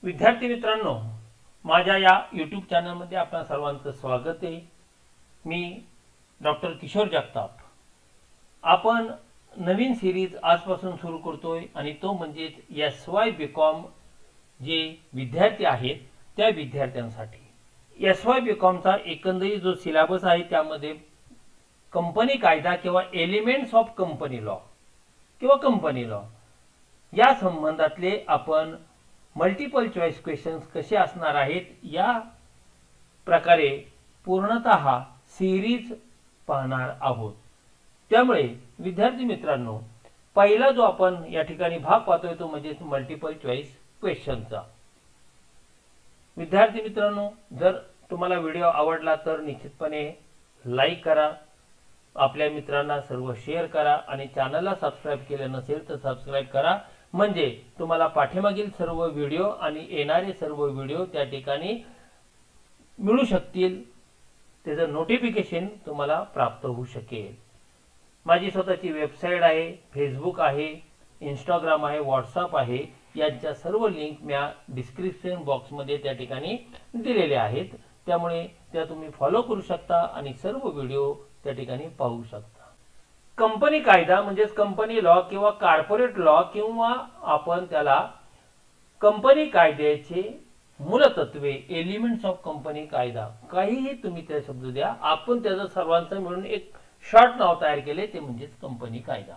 विद्यार्थी मित्रांनो, माझ्या या यूट्यूब चॅनलमध्ये आपणा सर्वांचं स्वागत आहे। मी डॉक्टर किशोर जगताप। आपण नवीन सिरीज आजपासून सुरू करतोय आणि तो म्हणजे एसवाय बीकॉम जे विद्यार्थी आहेत त्या विद्यार्थ्यांसाठी। एसवाय बीकॉमचा एकंदरीत जो सिलेबस आहे त्यामध्ये कंपनी कायदा किंवा एलिमेंट्स ऑफ कंपनी लॉ किंवा कंपनी लॉ या संबंधातले आपण मल्टिपल चॉइस क्वेश्चन्स कसे असणार आहेत या प्रकारे पूर्णतः सीरीज पाहणार आहोत। त्यामुळे विद्यार्थी मित्रांनो, पहिला जो आपण या ठिकाणी भाग पाहतोय तो म्हणजे मल्टिपल चॉइस क्वेश्चनचा। विद्यार्थी मित्रांनो, जर तुम्हाला व्हिडिओ आवडला तर निश्चितपणे लाईक करा, आपल्या मित्रांना सर्व शेअर करा आणि चॅनलला सबस्क्राइब केले नसेल तर सबस्क्राइब करा, म्हणजे तुम्हाला पाठीमागील सर्व व्हिडिओ आणि येणारे सर्व व्हिडिओ त्या ठिकाणी मिळू शकतील, त्याचे नोटिफिकेशन तुम्हाला प्राप्त होऊ शकेल। माझी स्वतःची वेबसाईट आहे, फेसबुक आहे, इंस्टाग्राम आहे, व्हॉट्सअप आहे, यांच्या सर्व लिंक मी डिस्क्रिप्शन बॉक्स मध्ये त्या ठिकाणी दिलेले आहेत। त्यामुळे त्या तुम्ही फॉलो करू शकता आणि सर्व व्हिडिओ त्या ठिकाणी पाहू शकता। कंपनी कायदा म्हणजे कंपनी लॉ किंवा कॉर्पोरेट लॉ किंवा आपण त्याला कंपनी कायद्याचे मूलतत्वे, एलिमेंट्स ऑफ कंपनी कायदा, काहीही तुम्ही त्या शब्द द्या, आपण त्याचं सर्वांचं मिळून एक शॉर्ट नाव तयार केले ते म्हणजे कंपनी कायदा।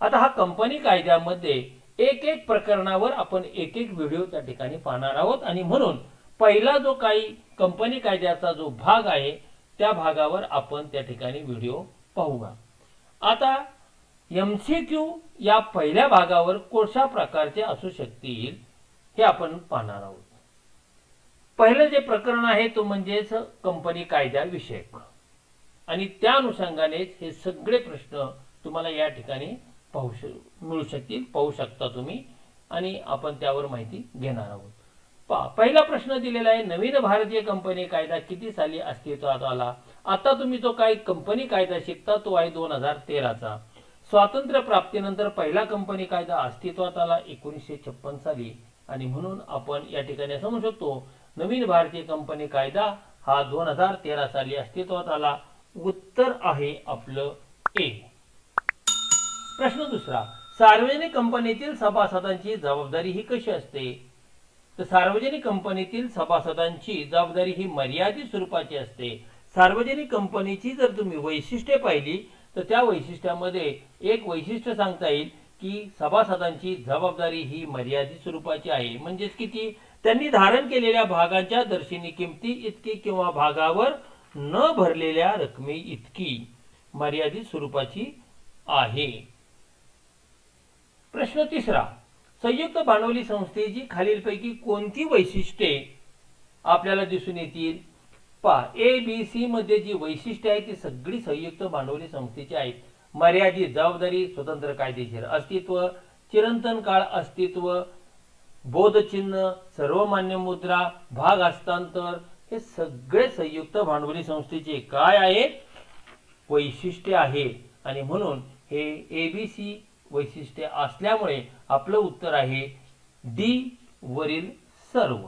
आता हा कंपनी कायद्यामध्ये एक एक प्रकरणावर आपण एक एक व्हिडिओ त्या ठिकाणी पाहणार आहोत आणि म्हणून पहिला जो काही कंपनी कायद्याचा जो भाग आहे त्या भागावर आपण त्या ठिकाणी व्हिडिओ पाहूया। आता एमसीक्यू या पहिल्या भागावर कोणत्या प्रकारचे असू शकतील हे आपण पाहणार आहोत। पहिले जे प्रकरण आहे तो म्हणजे कंपनी कायद्याविषयक आणि त्या अनुषंगानेच हे सगळे प्रश्न तुम्हाला या ठिकाणी मिळू शकतील, पाहू शकता तुम्ही आणि आपण त्यावर माहिती घेणार आहोत। पहिला प्रश्न दिलेला आहे, नवीन भारतीय कंपनी कायदा किती साली अस्तित्वात आला? आता तुम्ही जो काही कंपनी कायदा शिकता तो आहे 2013 चा। स्वातंत्र्य प्राप्तीनंतर पहिला कंपनी कायदा अस्तित्वात आला 1956 साली आणि म्हणून आपण या ठिकाणी समजू शकतो नवीन भारतीय कंपनी कायदा हा 2013 साली अस्तित्वात आला। उत्तर आहे आपलं ए। प्रश्न दुसरा, सार्वजनिक कंपनीतील सभासदांची जबाबदारी ही कशी असते? तर सार्वजनिक कंपनीतील सभासदांची जबाबदारी ही मर्यादित स्वरूपाची असते। सार्वजनिक कंपनीची जर तुम्ही वैशिष्ट्ये पाहिली तर त्या वैशिष्ट्यामध्ये एक वैशिष्ट्य सांगता येईल की सभासदांची जबाबदारी ही मर्यादित स्वरूपाची आहे। म्हणजे किती? त्यांनी धारण केलेल्या भागांच्या दर्शनी किमती इतकी किंवा भागावर न भरलेल्या रकमे इतकी मर्यादित स्वरूपाची आहे। प्रश्न तिसरा, संयुक्त भांडवली संस्थेची खालीलपैकी कोणती वैशिष्ट्ये आपल्याला दिसून येतील? पहा, ए बी सी मध्ये जी वैशिष्ट्ये आहेत ती सगळी संयुक्त भांडवली संस्थेची आहेत। मर्यादित जबाबदारी, स्वतंत्र कायदेशीर अस्तित्व, चिरंतन काळ अस्तित्व, बोधचिन्ह, सर्वमान्य मुद्रा, भाग हस्तांतर, हे सगळे संयुक्त भांडवली संस्थेचे काय आहेत? वैशिष्ट्ये आहे आणि म्हणून हे एबीसी वैशिष्ट्ये असल्यामुळे आपलं उत्तर आहे डी वरील सर्व।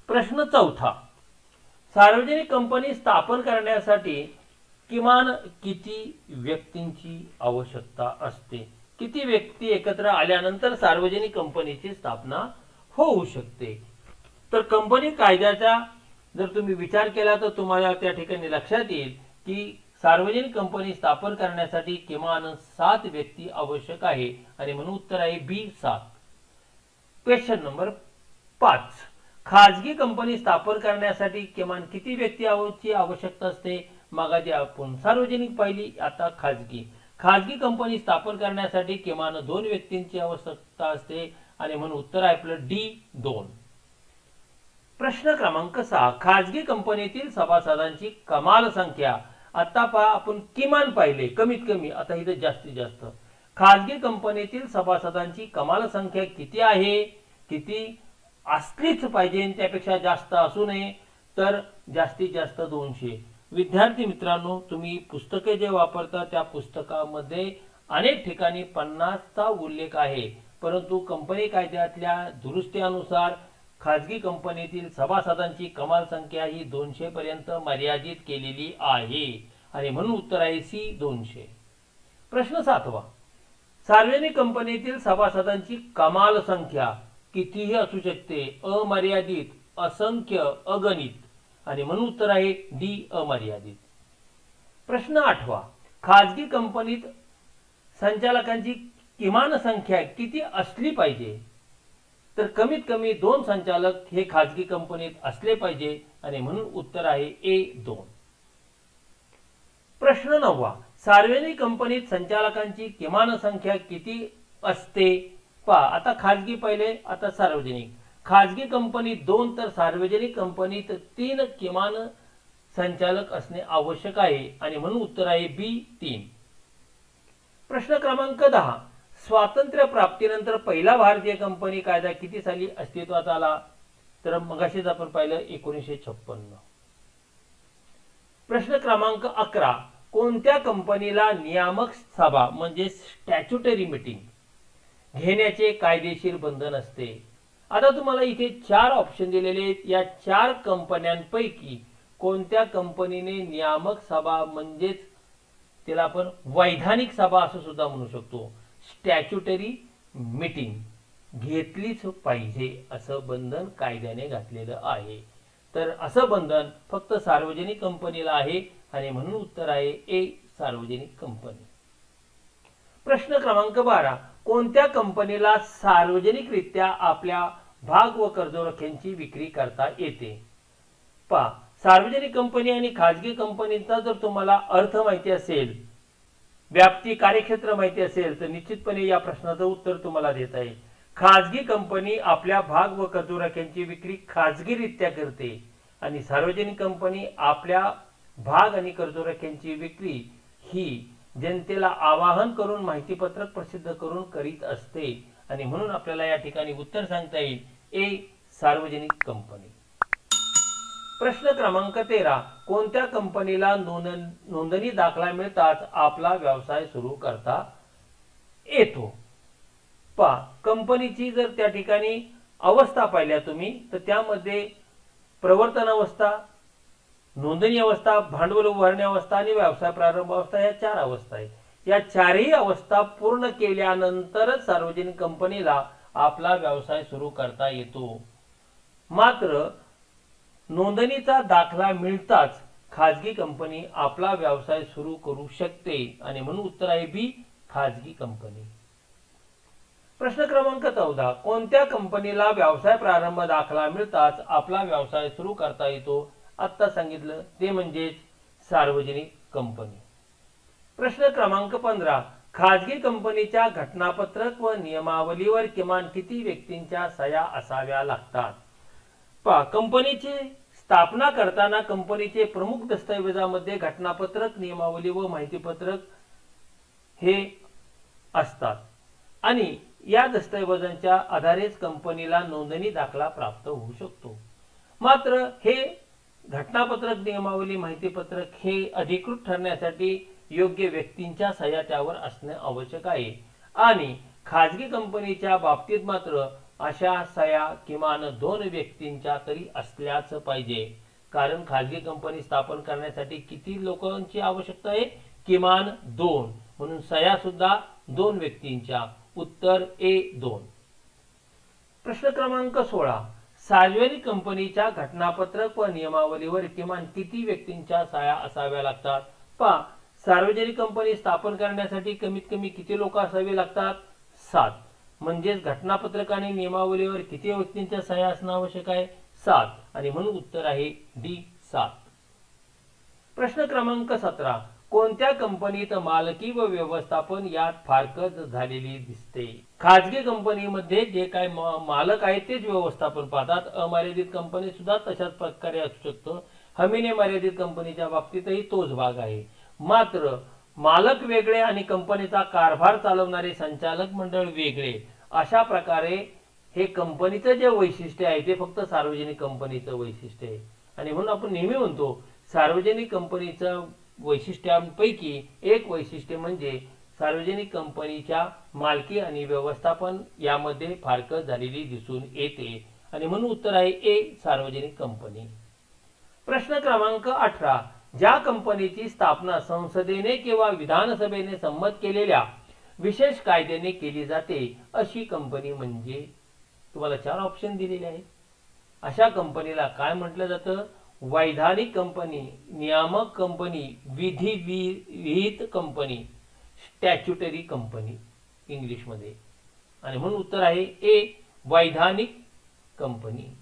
प्रश्न चौथा, सार्वजनिक कंपनी स्थापन करण्यासाठी किमान किती व्यक्तींची आवश्यकता असते? किती व्यक्ती एकत्र आल्यानंतर सार्वजनिक कंपनीची स्थापना होऊ शकते? तर कंपनी कायद्याचा जर तुम्ही विचार केला तर तुम्हाला त्या ठिकाणी लक्षात येईल की सार्वजनिक कंपनी स्थापन करण्यासाठी किमान 7 व्यक्ती आवश्यक आहे आणि म्हणून उत्तर आहे बी 7। क्वेश्चन नंबर 5, खाजगी कंपनी स्थापन करण्यासाठी किमान किती व्यक्तीची आवश्यकता असते? मागाची आपण सार्वजनिक पाहिली, आता खाजगी कंपनी स्थापन करण्यासाठी किमान 2 व्यक्तींची आवश्यकता असते आणि म्हणून उत्तर आहे आपलं डी 2। प्रश्न क्रमांक 6, खाजगी कंपनीतील सभासदांची कमाल संख्या। आता पहा, आपण किमान पाहिले, कमीत कमी, आता इथे जास्तीत जास्त। खाजगी कंपनीतील सभासदांची कमाल संख्या किती आहे? किती असलीच पाहिजे, त्यापेक्षा जास्त असू नये, तर जास्तीत जास्त 200। विद्यार्थी मित्रांनो, तुम्ही पुस्तके जे वापरता त्या पुस्तकामध्ये अनेक ठिकाणी 50 चा उल्लेख आहे परंतु कंपनी कायद्यातल्या दुरुस्त्यानुसार खाजगी कंपनीतील सभासदांची कमाल संख्या ही 200 पर्यंत मर्यादित केलेली आहे आणि म्हणून उत्तर आहे सी 200. प्रश्न 7वा, सार्वजनिक कंपनीतील सभासदांची कमाल संख्या कितीही असू शकते, अमर्यादित, असंख्य, अगणित आणि म्हणून उत्तर आहे डी अमर्यादित. प्रश्न 8वा, खाजगी कंपनीत संचालकांची किमान संख्या किती असली पाहिजे, तर कमीत कमी 2 संचालक हे खाजगी कंपनीत असले पाहिजे आणि म्हणून उत्तर आहे ए 2. प्रश्न 9वा, सार्वजनिक कंपनीत संचालकांची किमान संख्या किती असते. पहा, आता खाजगी पहिले, आता सार्वजनिक. खाजगी कंपनीत 2 तर सार्वजनिक कंपनीत 3 किमान संचालक असणे आवश्यक आहे आणि म्हणून उत्तर आहे बी 3. प्रश्न क्रमांक 10, स्वातंत्र्य प्राप्तीनंतर पहिला भारतीय कंपनी कायदा किती साली अस्तित्वात आला, तर मगाशीच आपण पाहिलं 1956. प्रश्न क्रमांक 11, कोणत्या कंपनीला नियामक सभा म्हणजे स्टॅच्युटरी मीटिंग घेण्याचे कायदेशीर बंधन असते. आता तुम्हाला इथे 4 ऑप्शन दिलेले आहेत. या 4 कंपन्यांपैकी कोणत्या कंपनीने नियामक सभा म्हणजेच त्याला आपण वैधानिक सभा असं सुद्धा म्हणू शकतो, स्टॅच्युटरी मीटिंग घेतलीच पाहिजे असं बंधन कायद्याने घातलेलं आहे. तर असं बंधन फक्त सार्वजनिक कंपनीला आहे आणि म्हणून उत्तर आहे ए सार्वजनिक कंपनी. प्रश्न क्रमांक 12, कोणत्या कंपनीला सार्वजनिकरित्या आपल्या भाग व कर्जरोख्यांची विक्री करता येते. पहा, सार्वजनिक कंपनी आणि खाजगी कंपनीचा जर तुम्हाला अर्थ माहिती असेल, व्याप्ती, कार्यक्षेत्र माहिती असेल तर निश्चितपणे या प्रश्नाचं उत्तर तुम्हाला देता येईल. खाजगी कंपनी आपल्या भाग व कर्जरोख्यांची विक्री खाजगीरित्या करते आणि सार्वजनिक कंपनी आपल्या भाग आणि कर्जरोख्यांची विक्री ही जनतेला आवाहन करून माहितीपत्रक प्रसिद्ध करून करीत असते आणि म्हणून आपल्याला या ठिकाणी उत्तर सांगता येईल ए सार्वजनिक कंपनी. प्रश्न क्रमांक 13, कोणत्या कंपनीला नोंदणी दाखला मिळताच आपला व्यवसाय सुरू करता येतो. पहा, कंपनीची जर त्या ठिकाणी अवस्था पाहिल्या तुम्ही तर त्यामध्ये प्रवर्तन अवस्था, नोंदणी अवस्था, भांडवल उभारणी अवस्था आणि व्यवसाय प्रारंभ अवस्था या 4 अवस्था आहेत. या 4ही अवस्था पूर्ण केल्यानंतरच सार्वजनिक कंपनीला आपला व्यवसाय सुरू करता येतो. मात्र नोंदणीचा दाखला मिळताच खाजगी कंपनी आपला व्यवसाय सुरू करू शकते आणि म्हणून उत्तर आहे बी खाजगी कंपनी. प्रश्न क्रमांक 14, कोणत्या कंपनीला व्यवसाय प्रारंभ दाखला मिळताच आपला व्यवसाय सुरू करता येतो. आत्ता सांगितलं ते म्हणजे सार्वजनिक कंपनी. प्रश्न क्रमांक 15, खाजगी कंपनीच्या घटनापत्रक व नियमावलीवर किमान किती व्यक्तींच्या सह्या असाव्या लागतात. पहा, कंपनीची स्थापना करताना कंपनीचे प्रमुख दस्तऐवजामध्ये घटनापत्रक, नियमावली व माहितीपत्रक हे असतात आणि या दस्तऐवजांच्या आधारेच कंपनीला नोंदणी दाखला प्राप्त होऊ शकतो. मात्र हे घटनापत्रक, नियमावली, माहितीपत्रक हे अधिकृत ठरण्यासाठी योग्य व्यक्तींच्या सह्या त्यावर असणे आवश्यक आहे आणि खाजगी कंपनीच्या बाबतीत मात्र अशा सह्या किमान 2 व्यक्तींच्या तरी असल्याच पाहिजे. कारण खाजगी कंपनी स्थापन करण्यासाठी किती लोकांची आवश्यकता आहे, किमान 2, म्हणून सह्या सुद्धा 2 व्यक्तींच्या. उत्तर ए 2. प्रश्न क्रमांक 16, सार्वजनिक कंपनीच्या घटनापत्रक व नियमावलीवर किमान किती व्यक्तींच्या सह्या असाव्या लागतात. पहा, सार्वजनिक कंपनी स्थापन करण्यासाठी कमीत कमी किती लोक असावे लागतात, 7. म्हणजेच घटनापत्रक आणि नियमावलीवर किती व्यक्तींच्या सह्या असणं आवश्यक आहे, 7 आणि म्हणून उत्तर आहे डी 7. प्रश्न क्रमांक 17, कोणत्या कंपनीत मालकी व व्यवस्थापन यात फारकत झालेली दिसते. खाजगी कंपनीमध्ये जे काय मालक आहेत तेच व्यवस्थापन पाहतात. अमर्यादित कंपनी सुद्धा तशाच प्रकारे असू शकतो. हमीने मर्यादित कंपनीच्या बाबतीतही तोच भाग आहे. मात्र मालक वेगळे आणि कंपनीचा कारभार चालवणारे संचालक मंडळ वेगळे, अशा प्रकारे हे कंपनीचं जे वैशिष्ट्य आहे ते फक्त सार्वजनिक कंपनीचं वैशिष्ट्य आहे आणि म्हणून आपण नेहमी म्हणतो सार्वजनिक कंपनीचं वैशिष्ट्यांपैकी एक वैशिष्ट्य म्हणजे सार्वजनिक कंपनीच्या मालकी आणि व्यवस्थापन यामध्ये फारकत झालेली दिसून येते आणि म्हणून उत्तर आहे ए, सार्वजनिक कंपनी. प्रश्न क्रमांक 18. ज्या कंपनीची स्थापना संसदेने किंवा विधानसभेने संमत केलेल्या विशेष कायद्याने केली जाते अशी कंपनी म्हणजे, तुम्हाला 4 ऑप्शन दिलेले आहेत. अशा कंपनीला काय म्हटलं जातं? वैधानिक कंपनी, नियामक कंपनी, विधिविहित कंपनी, स्टॅच्युटरी कंपनी इंग्लिशमध्ये. आणि म्हणून उत्तर आहे ए, वैधानिक कंपनी.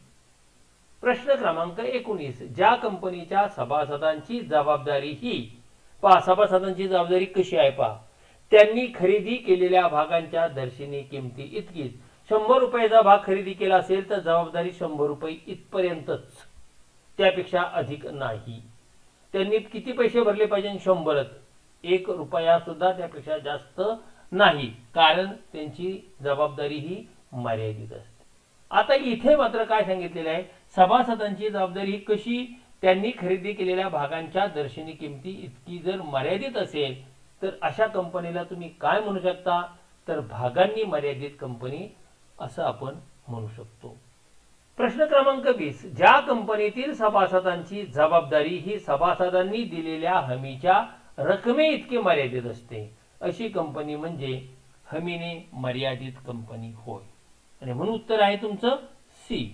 प्रश्न क्रमांक 19. ज्या कंपनीच्या सभासदांची जबाबदारी ही, पहा सभासदांची जबाबदारी कशी आहे पहा, त्यांनी खरेदी केलेल्या भागांच्या दर्शनी किमती इतकीच. 100 रुपयाचा भाग खरेदी केला असेल तर जबाबदारी 100 रुपये इथपर्यंतच, त्यापेक्षा अधिक नाही. त्यांनी किती पैसे भरले पाहिजे? 100च. 1 रुपया सुद्धा त्यापेक्षा जास्त नाही, कारण त्यांची जबाबदारी ही मर्यादित असते. आता इथे मात्र काय सांगितलेलं आहे? सभासदांची जबाबदारी ही कशी? त्यांनी खरेदी केलेल्या भागांच्या दर्शनी किमती इतकी जर मर्यादित असेल तर अशा कंपनीला तुम्ही काय म्हणू शकता? तर भागांनी मर्यादित कंपनी असं आपण म्हणू शकतो. प्रश्न क्रमांक 20. ज्या कंपनीतील सभासदांची जबाबदारी ही सभासदांनी दिलेल्या हमीच्या रकमे इतकी मर्यादित असते अशी कंपनी म्हणजे हमीने मर्यादित कंपनी होय. आणि म्हणून उत्तर आहे तुमचं सी.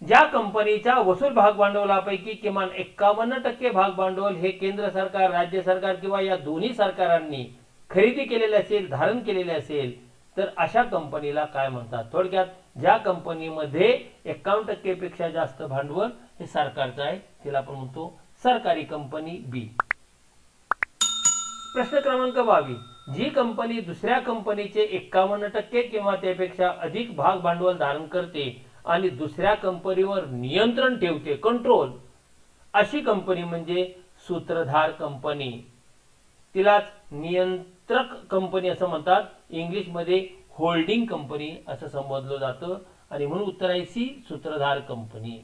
ज्या कंपनीच्या वसूल भागभांडवलापैकी किमान 51% भागभांडवल हे केंद्र सरकार, राज्य सरकार किंवा या दोन्ही सरकारांनी खरेदी केलेले असेल, धारण केलेले असेल तर अशा कंपनीला काय म्हणतात? थोडक्यात ज्या कंपनीमध्ये 51% पेक्षा जास्त भांडवल हे सरकारचं आहे तिला आपण म्हणतो सरकारी कंपनी बी. प्रश्न क्रमांक 22. जी कंपनी दुसऱ्या कंपनीचे 51% किंवा त्यापेक्षा अधिक भाग भांडवल धारण करते आणि दुसऱ्या कंपनीवर नियंत्रण ठेवते, कंट्रोल, अशी कंपनी म्हणजे सूत्रधार कंपनी. तिलाच नियंत्रक कंपनी असं म्हणतात. इंग्लिशमध्ये होल्डिंग कंपनी असं संबोधलं जातं आणि म्हणून उत्तर आहे सी, सूत्रधार कंपनी.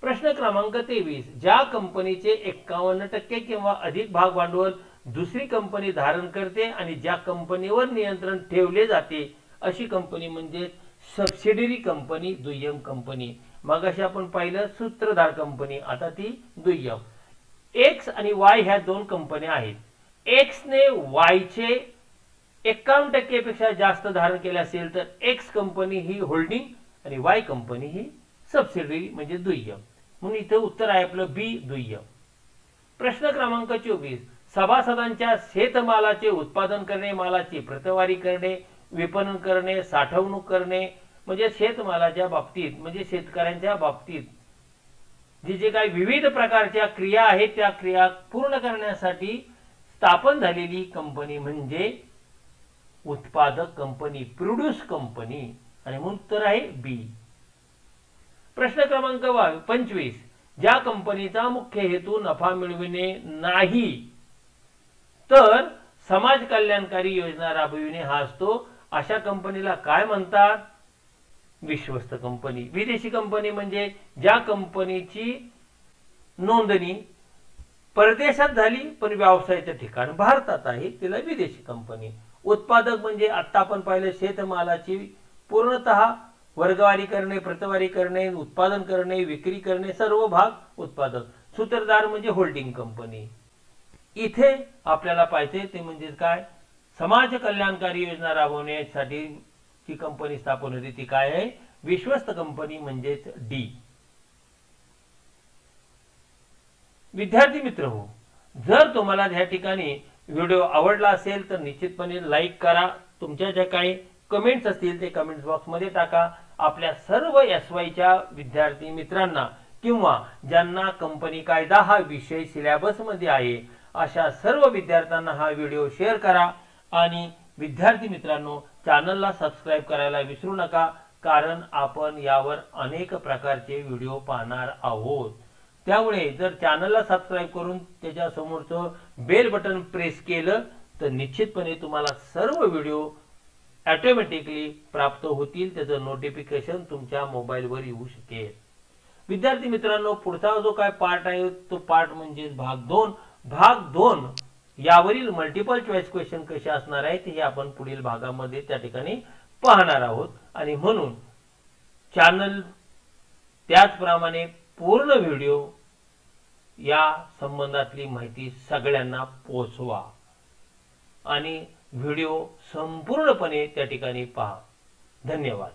प्रश्न क्रमांक 23. ज्या कंपनीचे 51% किंवा अधिक भाग भांडवल दुसरी कंपनी धारण करते आणि ज्या कंपनीवर नियंत्रण ठेवले जाते अशी कंपनी म्हणजे सबसिडियरी कंपनी, दुय्यम कंपनी. मगाशी आपण पाहिलं सूत्रधार कंपनी, आता ती दुय्यम. एक्स आणि वाय ह्या दोन कंपन्या आहेत. एक्स ने वाय चे 51% पेक्षा जास्त धारण केले असेल तर एक्स कंपनी ही होल्डिंग आणि वाय कंपनी ही सबसिडियरी म्हणजे दुय्यम. म्हणून इथे उत्तर आहे आपलं बी, दुय्यम. प्रश्न क्रमांक 24. सभासदांच्या शेतमालाचे उत्पादन करणे, मालाची प्रतवारी करणे, विपणन करणे, साठवणूक करणे म्हणजे शेतमालाच्या बाबतीत म्हणजे शेतकऱ्यांच्या बाबतीत जे काही विविध प्रकारच्या क्रिया आहेत त्या क्रिया पूर्ण करण्यासाठी स्थापन झालेली कंपनी म्हणजे उत्पादक कंपनी, प्रोड्यूस कंपनी. आणि म्हणून उत्तर आहे बी. प्रश्न क्रमांक 25. ज्या कंपनीचा मुख्य हेतू नफा मिळविणे नाही तर समाज कल्याणकारी योजना राबविणे हा असतो अशा कंपनीला काय म्हणतात? विश्वस्त कंपनी. विदेशी कंपनी म्हणजे ज्या कंपनीची नोंदणी परदेशात झाली पण व्यवसायाचे ठिकाण भारतात आहे तिला विदेशी कंपनी. उत्पादक म्हणजे आता आपण पाहिलं शेतमालाची पूर्णतः वर्गवारी करणे, प्रतवारी करणे, उत्पादन करणे, विक्री करणे सर्व भाग उत्पादक. सूत्रधार म्हणजे होल्डिंग कंपनी. इथे आपल्याला पाहिजे ते म्हणजे काय? समाज कल्याणकारी योजना राबवण्यासाठी जी कंपनी स्थापन होती ती काय आहे? विश्वस्त कंपनी म्हणजेच डी. विद्यार्थी मित्र हो, जर तुम्हाला या ठिकाणी व्हिडिओ आवडला असेल तर निश्चितपणे लाईक करा. तुमच्या ज्या काही कमेंट्स असतील ते कमेंट्स बॉक्स मध्ये टाका. आपल्या सर्व एसवायच्या विद्यार्थी मित्रांना किंवा ज्यांना कंपनी कायदा हा विषय सिलेबस मध्ये आहे अशा सर्व विद्यार्थ्यांना हा व्हिडिओ शेअर करा. आणि विद्यार्थी मित्रांनो, चॅनलला सबस्क्राइब करायला विसरू नका, कारण आपण यावर अनेक प्रकारचे व्हिडिओ पाहणार आहोत. त्यामुळे जर चॅनलला सबस्क्राइब करून त्याच्या समोरचं बेल बटन प्रेस केलं तर निश्चितपणे तुम्हाला सर्व व्हिडिओ ऑटोमॅटिकली प्राप्त होतील. त्याचं नोटिफिकेशन तुमच्या मोबाईलवर येऊ शकेल. विद्यार्थी मित्रांनो, पुढचा जो काय पार्ट आहे तो पार्ट म्हणजे भाग 2. भाग 2 यावरील मल्टिपल चॉईस क्वेश्चन कसे असणार आहेत हे आपण पुढील भागामध्ये त्या ठिकाणी पाहणार आहोत। आणि म्हणून चॅनल त्याचप्रमाणे पूर्ण व्हिडिओ या संबंधातली माहिती सगळ्यांना पोहोचवा आणि व्हिडिओ संपूर्णपणे त्या ठिकाणी पहा। धन्यवाद।